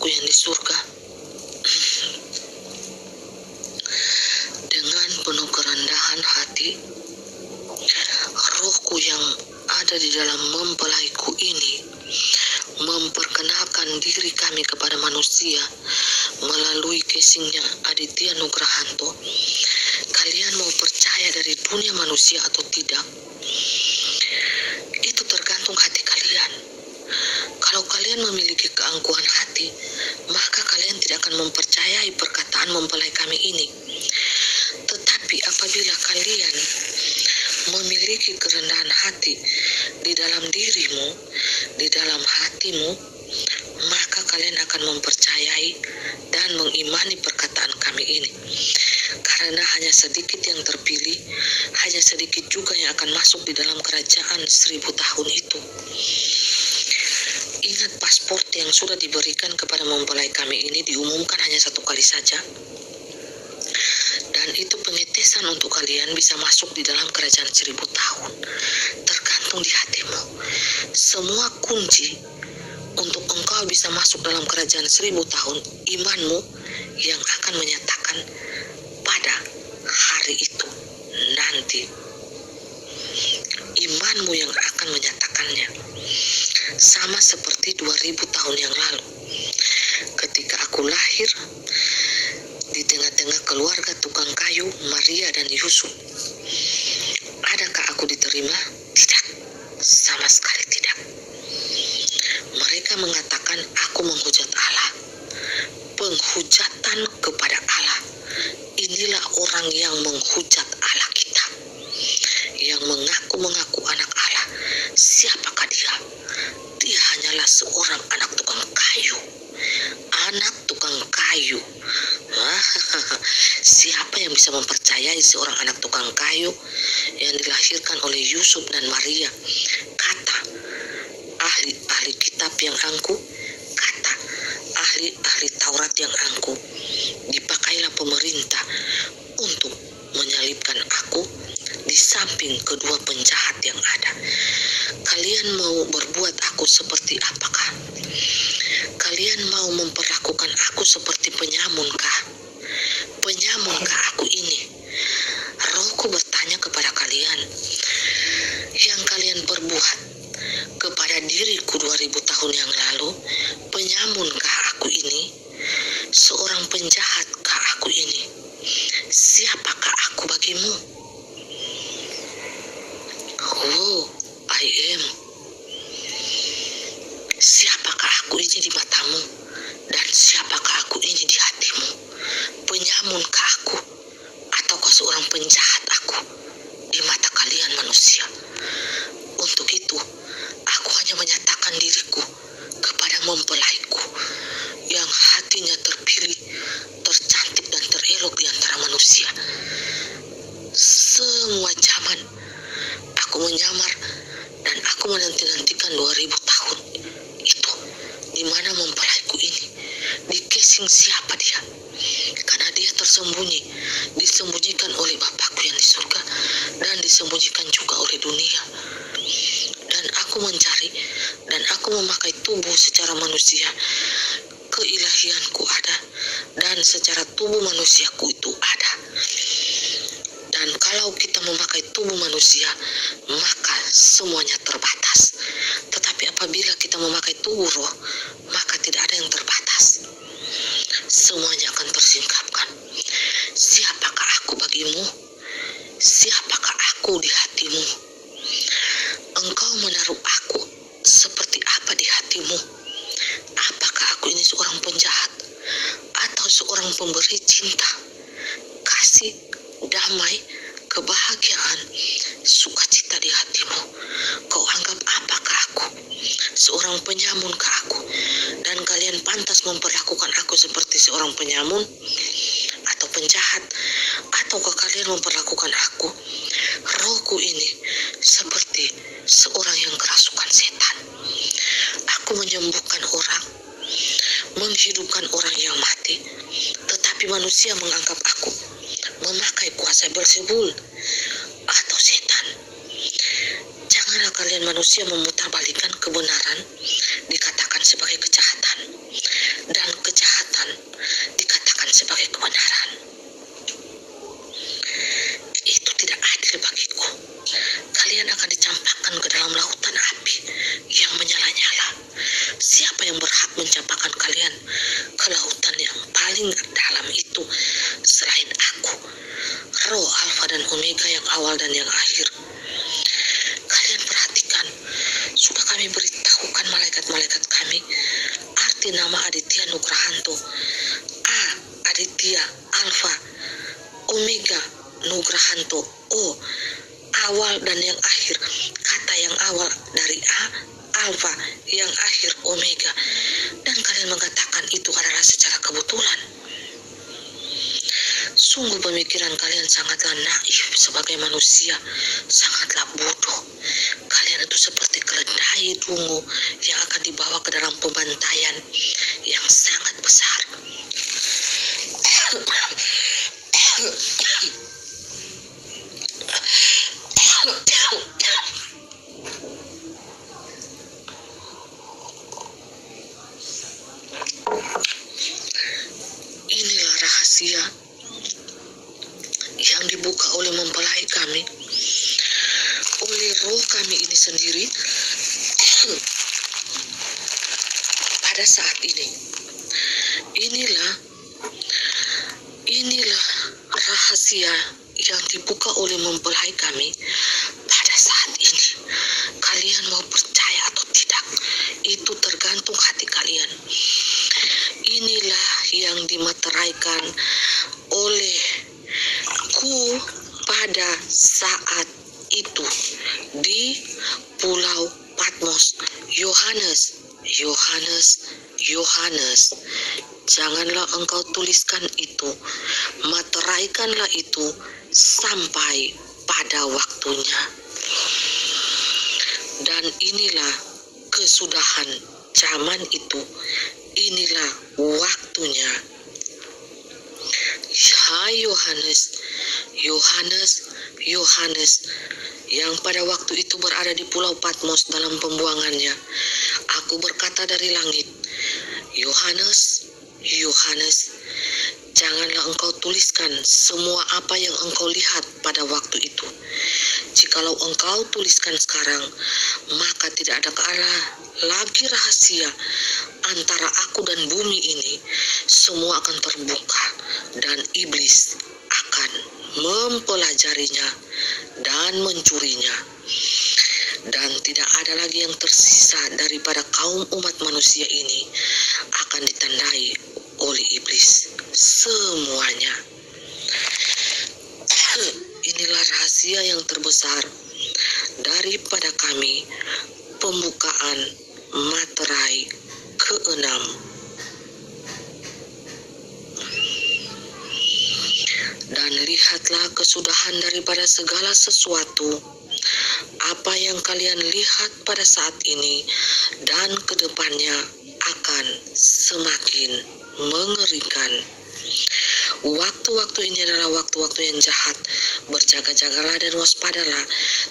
Bapakku yang di surga. Dengan penuh kerendahan hati, Rohku yang ada di dalam mempelaiku ini memperkenalkan diri kami kepada manusia melalui casingnya Aditya Nugrahanto. Kalian mau percaya dari dunia manusia atau tidak, itu tergantung hati kalian. Kalau kalian memiliki keangkuhan hati, maka kalian tidak akan mempercayai perkataan mempelai kami ini. Tetapi apabila kalian memiliki kerendahan hati di dalam dirimu, di dalam hatimu, maka kalian akan mempercayai dan mengimani perkataan kami ini. Karena hanya sedikit yang terpilih, hanya sedikit juga yang akan masuk di dalam kerajaan 1000 tahun itu. Ingat, paspor yang sudah diberikan kepada mempelai kami ini diumumkan hanya 1 kali saja. Dan itu pengetesan untuk kalian bisa masuk di dalam kerajaan 1000 tahun. Tergantung di hatimu. Semua kunci untuk engkau bisa masuk dalam kerajaan 1000 tahun, imanmu yang akan menyatakan pada hari itu nanti. Imanmu yang akan menyatakannya. Sama seperti 2000 tahun yang lalu. Ketika aku lahir di tengah-tengah keluarga tukang kayu, Maria dan Yusuf, adakah aku diterima? Tidak, sama sekali tidak. Mereka mengatakan aku menghujat Allah. Penghujatan kepada Allah. Inilah orang yang menghujat Allah kita, yang mengaku anak Allah. Siapakah dia? Dia hanyalah seorang anak tukang kayu. Anak tukang kayu. Siapa yang bisa mempercayai seorang anak tukang kayu yang dilahirkan oleh Yusuf dan Maria? Kata ahli kitab yang angku, kata ahli Taurat yang angku, dipakailah pemerintah untuk menyalibkan aku di samping kedua penjahat yang ada. Kalian mau berbuat aku seperti apakah? Kalian mau memperlakukan aku seperti penyamunkah? Penyamunkah aku ini? Rohku bertanya kepada kalian, yang kalian perbuat kepada diriku 2000 tahun yang lalu, penyamunkah aku ini? Seorang penjahatkah aku ini? Siapakah aku bagimu? Oh, I am. Siapakah aku ini di matamu? Dan siapakah aku ini di hatimu? Penyamunkah aku? Ataukah seorang penjahat aku di mata kalian manusia? Untuk itu, aku hanya menyatakan diriku kepada mempelaiku yang hatinya terpilih, tercantik dan terelok di antara manusia. Semua zaman aku menyamar dan aku menanti-nantikan 2000 tahun itu, di mana mempelaiku ini, di casing siapa dia? Karena dia disembunyikan oleh Bapakku yang di surga dan disembunyikan juga oleh dunia. Dan aku mencari dan aku memakai tubuh secara manusia. Keilahianku ada dan secara tubuh manusiaku itu ada. Dan kalau kita memakai tubuh manusia, maka semuanya terbatas. Tetapi apabila kita memakai tubuh roh, maka tidak ada yang terbatas. Semuanya akan tersingkapkan. Siapakah aku bagimu? Siapakah aku di hatimu? Engkau menaruh aku seperti apa di hatimu? Apakah aku ini seorang penjahat atau seorang pemberi cinta, kasih, damai, kebahagiaan, sukacita di hatimu? Kau anggap apakah aku? Seorang penyamunkah aku? Dan kalian pantas memperlakukan aku seperti seorang penyamun atau penjahat? Ataukah kalian memperlakukan aku, rohku ini, seperti seorang yang kerasukan setan? Aku menyembuhkan orang, menghidupkan orang yang mati, tetapi manusia menganggap aku memakai kuasa Beelzebul atau setan. Janganlah kalian manusia memutarbalikkan kebenaran, dikatakan sebagai kejahatan, dan kejahatan dikatakan sebagai kebenaran. Itu tidak adil bagiku. Kalian akan dicampakkan ke dalam lautan api yang menyala-nyala. Siapa yang berhak mencampakkan kalian ke lautan yang paling dalam itu selain aku, Roh Alfa dan Omega, yang awal dan yang akhir. Kalian perhatikan, sudah kami beritahukan malaikat-malaikat kami arti nama Aditya Nugrahanto. Aditya, Alfa, Omega, Nugrahanto. Awal dan yang akhir. Kata yang awal dari Alfa, yang akhir Omega. Dan kalian mengatakan itu adalah secara kebetulan. Sungguh pemikiran kalian sangatlah naif sebagai manusia, sangatlah bodoh. Kalian itu seperti keledai dungu yang akan dibawa ke dalam pembantaian yang sangat besar. Inilah rahasia yang dibuka oleh mempelai kami, oleh roh kami ini sendiri pada saat ini. Inilah rahasia yang dibuka oleh mempelai kami pada saat ini. Kalian mau percaya atau tidak, itu tergantung hati kalian. Inilah yang dimateraikan olehku pada saat itu di Pulau Patmos. Yohanes, janganlah engkau tuliskan itu, materaikanlah itu sampai pada waktunya. Dan inilah kesudahan zaman itu, inilah waktunya. Hai Yohanes yang pada waktu itu berada di Pulau Patmos dalam pembuangannya. Aku berkata dari langit, Yohanes, janganlah engkau tuliskan semua apa yang engkau lihat pada waktu itu. Jikalau engkau tuliskan sekarang, maka tidak ada lagi rahasia antara aku dan bumi ini. Semua akan terbuka dan iblis akan mempelajarinya dan mencurinya. Dan tidak ada lagi yang tersisa daripada kaum umat manusia ini akan ditandai oleh iblis semuanya. Inilah rahasia yang terbesar daripada kami, pembukaan materai ke-6. Dan lihatlah kesudahan daripada segala sesuatu, apa yang kalian lihat pada saat ini dan kedepannya akan semakin mengerikan. Waktu-waktu ini adalah waktu-waktu yang jahat. Berjaga-jagalah dan waspadalah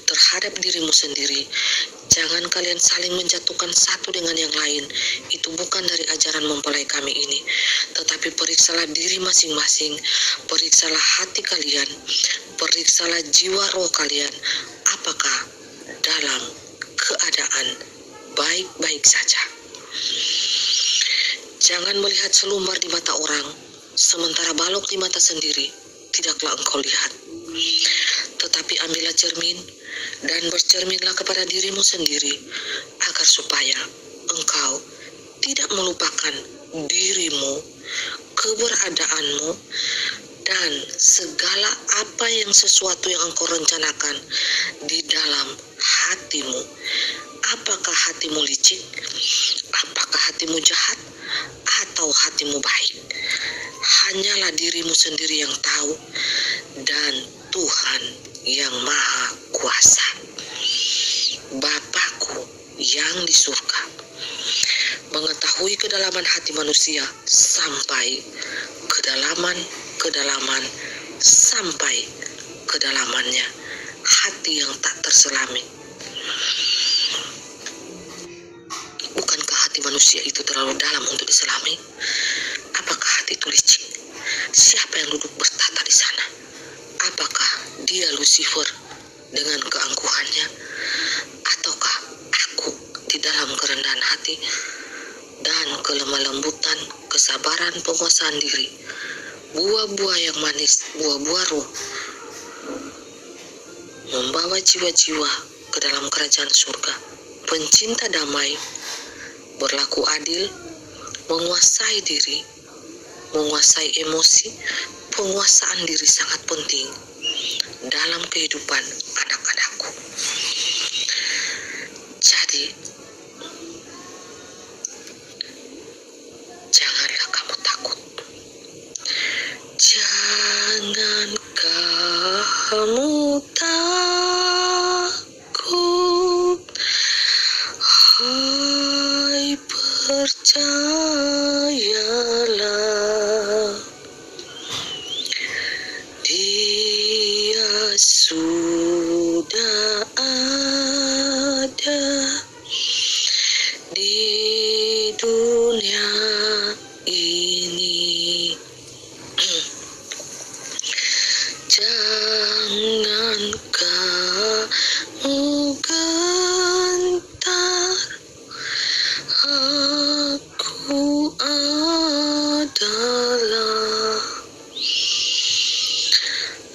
terhadap dirimu sendiri. Jangan kalian saling menjatuhkan satu dengan yang lain. Itu bukan dari ajaran mempelai kami ini. Tetapi periksalah diri masing-masing. Periksalah hati kalian. Periksalah jiwa roh kalian. Apakah dalam keadaan baik-baik saja. Jangan melihat selumbar di mata orang, sementara balok di mata sendiri tidaklah engkau lihat. Tetapi ambillah cermin dan bercerminlah kepada dirimu sendiri, agar supaya engkau tidak melupakan dirimu, keberadaanmu, dan segala apa yang sesuatu yang engkau rencanakan di dalam hatimu. Apakah hatimu licik? Apakah hatimu jahat? Atau hatimu baik? Hanyalah dirimu sendiri yang tahu, dan Tuhan yang Maha Kuasa, Bapakku yang di surga, mengetahui kedalaman hati manusia sampai kedalaman sampai kedalamannya, hati yang tak terselami. Bukankah hati manusia itu terlalu dalam untuk diselami? Apakah hati itu licik? Siapa yang duduk bertata di sana? Apakah dia Lucifer dengan keangkuhannya? Ataukah aku di dalam kerendahan hati dan kelemah lembutan, kesabaran, penguasaan diri, buah-buah yang manis, buah-buah roh, membawa jiwa-jiwa ke dalam kerajaan surga, pencinta damai, berlaku adil, menguasai diri, menguasai emosi. Penguasaan diri sangat penting dalam kehidupan anak-anakku. Jadi, janganlah kamu takut. Jangan kamu takut, hai percayalah, Dia sudah ada di dunia ini. Jangan kamu gentar, aku adalah,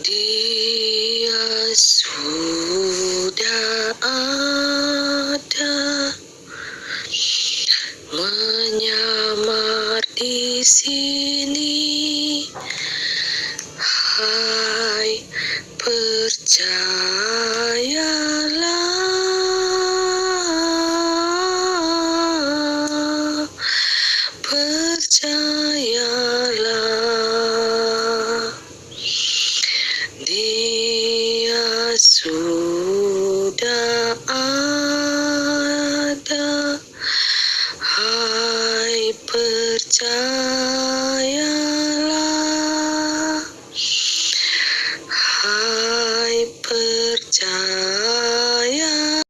Dia sudah ada, menyamar di sini, hai percayalah, percayalah, Dia sudah ada, hai percayalah.